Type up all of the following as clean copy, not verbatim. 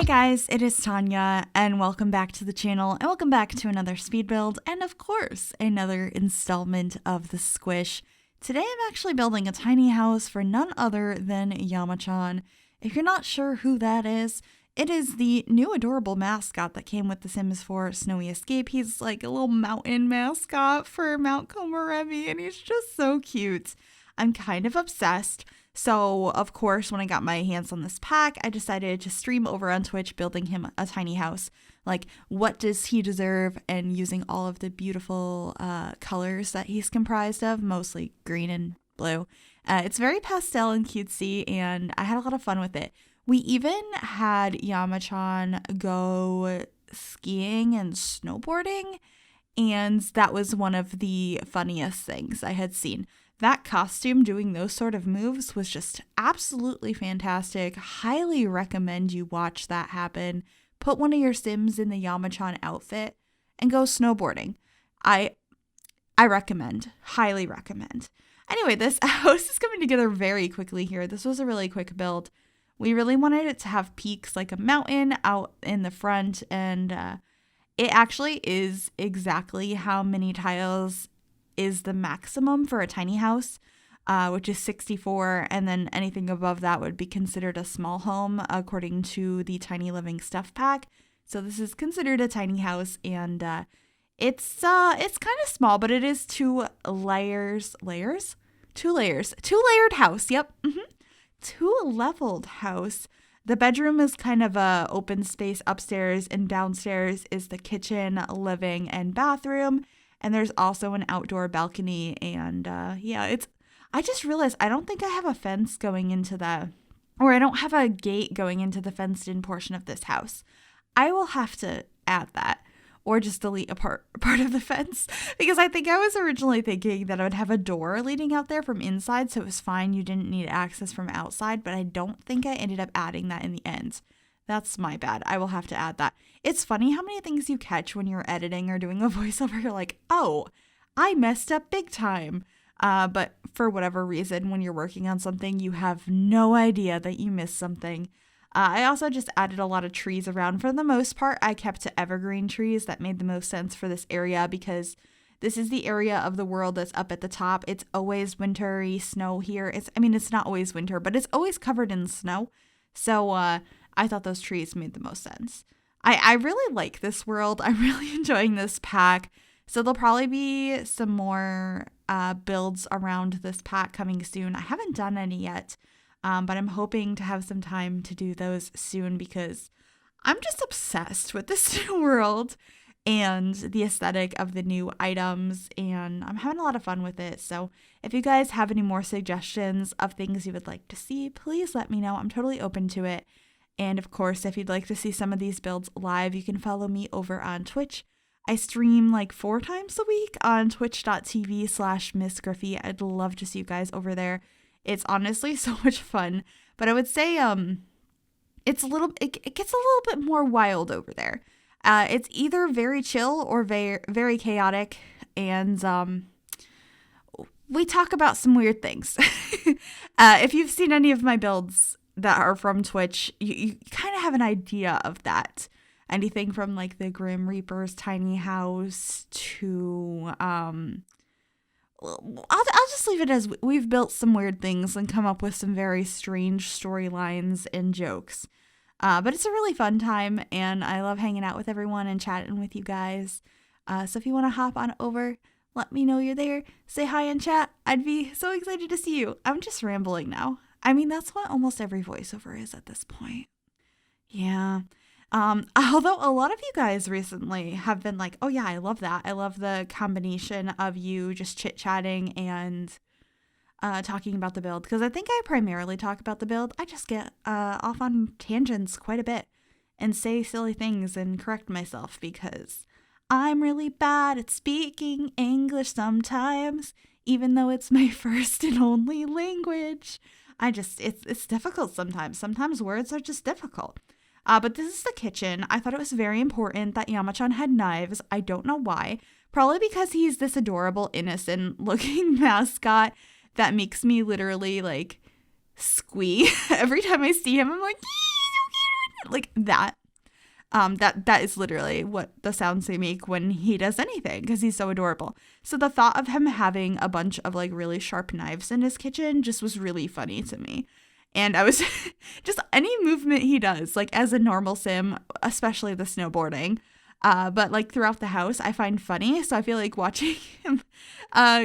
guys, it is Tanya, and welcome back to the channel, and welcome back to another speed build, and of course, another installment of the Squish. Today I'm actually building a tiny house for none other than Yama-chan. If you're not sure who that is, it is the new adorable mascot that came with The Sims 4 Snowy Escape. He's like a little mountain mascot for Mount Komorebi, and he's just so cute. I'm kind of obsessed. So, of course, when I got my hands on this pack, I decided to stream over on Twitch building him a tiny house. Like, what does he deserve? And using all of the beautiful colors that he's comprised of, mostly green and blue. It's very pastel and cutesy, and I had a lot of fun with it. We even had Yama-chan go skiing and snowboarding, and that was one of the funniest things I had seen. That costume doing those sort of moves was just absolutely fantastic. Highly recommend you watch that happen. Put one of your Sims in the Yama-chan outfit and go snowboarding. I recommend. Highly recommend. Anyway, this house is coming together very quickly here. This was a really quick build. We really wanted it to have peaks like a mountain out in the front, and it actually is exactly how many tiles is the maximum for a tiny house, which is 64, and then anything above that would be considered a small home according to the Tiny Living Stuff Pack. So this is considered a tiny house, and it's kind of small, but it is two layered house. Yep, two-leveled house. The bedroom is kind of a open space upstairs, and downstairs is the kitchen, living, and bathroom. And there's also an outdoor balcony, and I just realized I don't think I have a fence going into I don't have a gate going into the fenced-in portion of this house. I will have to add that, or just delete a part of the fence, because I think I was originally thinking that I would have a door leading out there from inside, so it was fine, you didn't need access from outside, but I don't think I ended up adding that in the end. That's my bad. I will have to add that. It's funny how many things you catch when you're editing or doing a voiceover. You're like, oh, I messed up big time. But for whatever reason, when you're working on something, you have no idea that you missed something. I also just added a lot of trees around. For the most part, I kept to evergreen trees. That made the most sense for this area because this is the area of the world that's up at the top. It's always wintry snow here. It's not always winter, but it's always covered in snow. So, I thought those trees made the most sense. I really like this world. I'm really enjoying this pack. So there'll probably be some more builds around this pack coming soon. I haven't done any yet, but I'm hoping to have some time to do those soon because I'm just obsessed with this new world and the aesthetic of the new items, and I'm having a lot of fun with it. So if you guys have any more suggestions of things you would like to see, please let me know. I'm totally open to it. And of course, if you'd like to see some of these builds live, you can follow me over on Twitch. I stream like 4 times a week on twitch.tv/Miss Gryphi. I'd love to see you guys over there. It's honestly so much fun. But I would say it gets a little bit more wild over there. It's either very chill or very, very chaotic. And we talk about some weird things. If you've seen any of my builds that are from Twitch, you kind of have an idea of that. Anything from like the Grim Reaper's tiny house to I'll just leave it as we've built some weird things and come up with some very strange storylines and jokes. But it's a really fun time, and I love hanging out with everyone and chatting with you guys. So if you want to hop on over, let me know you're there. Say hi in chat. I'd be so excited to see you. I'm just rambling now. That's what almost every voiceover is at this point. Yeah. Although a lot of you guys recently have been like, oh yeah, I love that. I love the combination of you just chit-chatting and talking about the build. Because I think I primarily talk about the build. I just get off on tangents quite a bit and say silly things and correct myself because I'm really bad at speaking English sometimes, even though it's my first and only language. It's difficult sometimes. Sometimes words are just difficult. But this is the kitchen. I thought it was very important that Yama-chan had knives. I don't know why. Probably because he's this adorable, innocent looking mascot that makes me literally like squee every time I see him. I'm like, like that. That is literally what the sounds they make when he does anything, because he's so adorable. So the thought of him having a bunch of like really sharp knives in his kitchen just was really funny to me. And I was just any movement he does, like as a normal sim, especially the snowboarding, but like throughout the house, I find funny. So I feel like watching him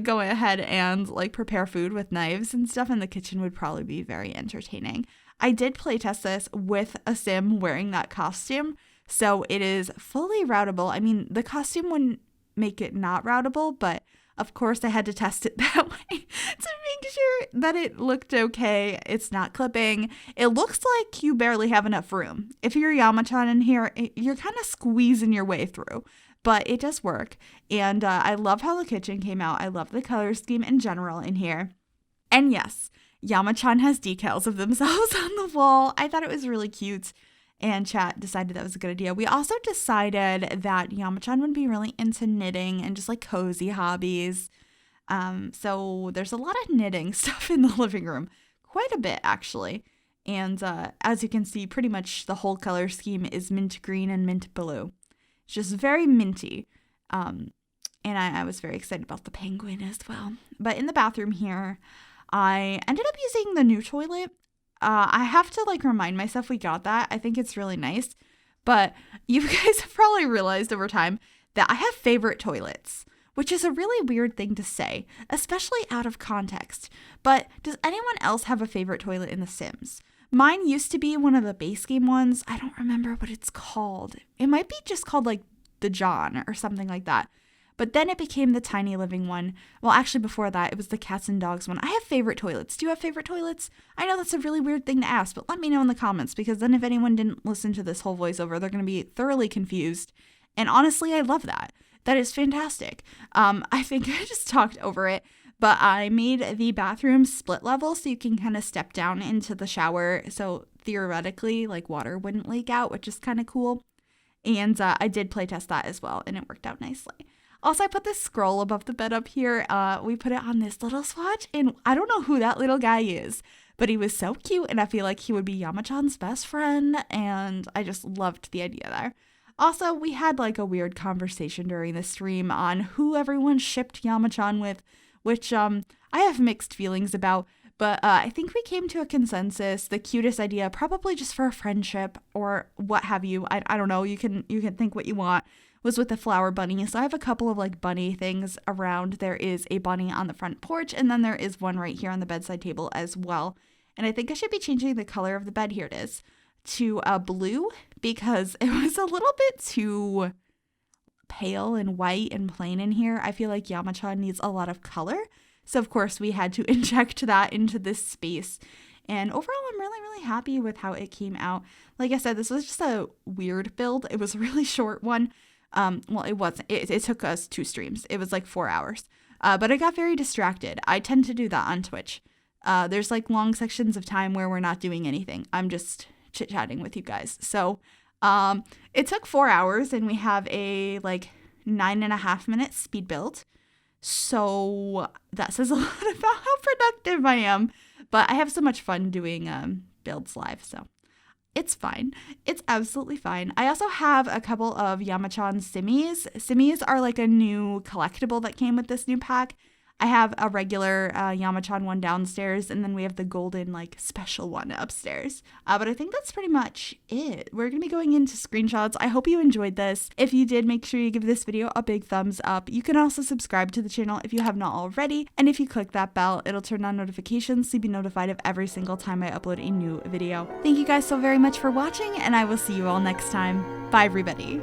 go ahead and like prepare food with knives and stuff in the kitchen would probably be very entertaining. I did playtest this with a sim wearing that costume, so it is fully routable. I mean, the costume wouldn't make it not routable, but of course I had to test it that way to make sure that it looked okay. It's not clipping. It looks like you barely have enough room. If you're Yama-chan in here, you're kind of squeezing your way through, but it does work. And I love how the kitchen came out. I love the color scheme in general in here. And yes, Yama-chan has decals of themselves on the wall. I thought it was really cute, and chat decided that was a good idea. We also decided that Yama-chan would be really into knitting and just like cozy hobbies. So there's a lot of knitting stuff in the living room, quite a bit actually. And as you can see, pretty much the whole color scheme is mint green and mint blue. It's just very minty. And I was very excited about the penguin as well. But in the bathroom here, I ended up using the new toilet. I have to like remind myself we got that. I think it's really nice. But you guys have probably realized over time that I have favorite toilets, which is a really weird thing to say, especially out of context. But does anyone else have a favorite toilet in The Sims? Mine used to be one of the base game ones. I don't remember what it's called. It might be just called like the John or something like that. But then it became the tiny living one. Well, actually before that, it was the cats and dogs one. I have favorite toilets. Do you have favorite toilets? I know that's a really weird thing to ask, but let me know in the comments, because then if anyone didn't listen to this whole voiceover, they're going to be thoroughly confused. And honestly, I love that. That is fantastic. I think I just talked over it, but I made the bathroom split level so you can kind of step down into the shower. So theoretically, like water wouldn't leak out, which is kind of cool. And I did playtest that as well, and it worked out nicely. Also, I put this scroll above the bed up here. We put it on this little swatch, and I don't know who that little guy is, but he was so cute, and I feel like he would be Yama-chan's best friend, and I just loved the idea there. Also, we had like a weird conversation during the stream on who everyone shipped Yama-chan with, which I have mixed feelings about, but I think we came to a consensus. The cutest idea, probably just for a friendship or what have you. I don't know. You can think what you want. Was with the flower bunny. So I have a couple of like bunny things around. There is a bunny on the front porch, and then there is one right here on the bedside table as well. And I think I should be changing the color of the bed, here it is, to blue, because it was a little bit too pale and white and plain in here. I feel like Yama-chan needs a lot of color. So of course we had to inject that into this space. And overall, I'm really, really happy with how it came out. Like I said, this was just a weird build. It was a really short one. Well, it wasn't. It took us 2 streams. It was like 4 hours. But I got very distracted. I tend to do that on Twitch. There's like long sections of time where we're not doing anything. I'm just chit-chatting with you guys. So it took 4 hours, and we have a like 9.5 minute speed build. So that says a lot about how productive I am. But I have so much fun doing builds live, so it's fine. It's absolutely fine. I also have a couple of Yama-chan simmies. Simmies are like a new collectible that came with this new pack. I have a regular Yama-chan one downstairs, and then we have the golden like special one upstairs. But I think that's pretty much it. We're going to be going into screenshots. I hope you enjoyed this. If you did, make sure you give this video a big thumbs up. You can also subscribe to the channel if you have not already. And if you click that bell, it'll turn on notifications so you'll be notified of every single time I upload a new video. Thank you guys so very much for watching, and I will see you all next time. Bye, everybody.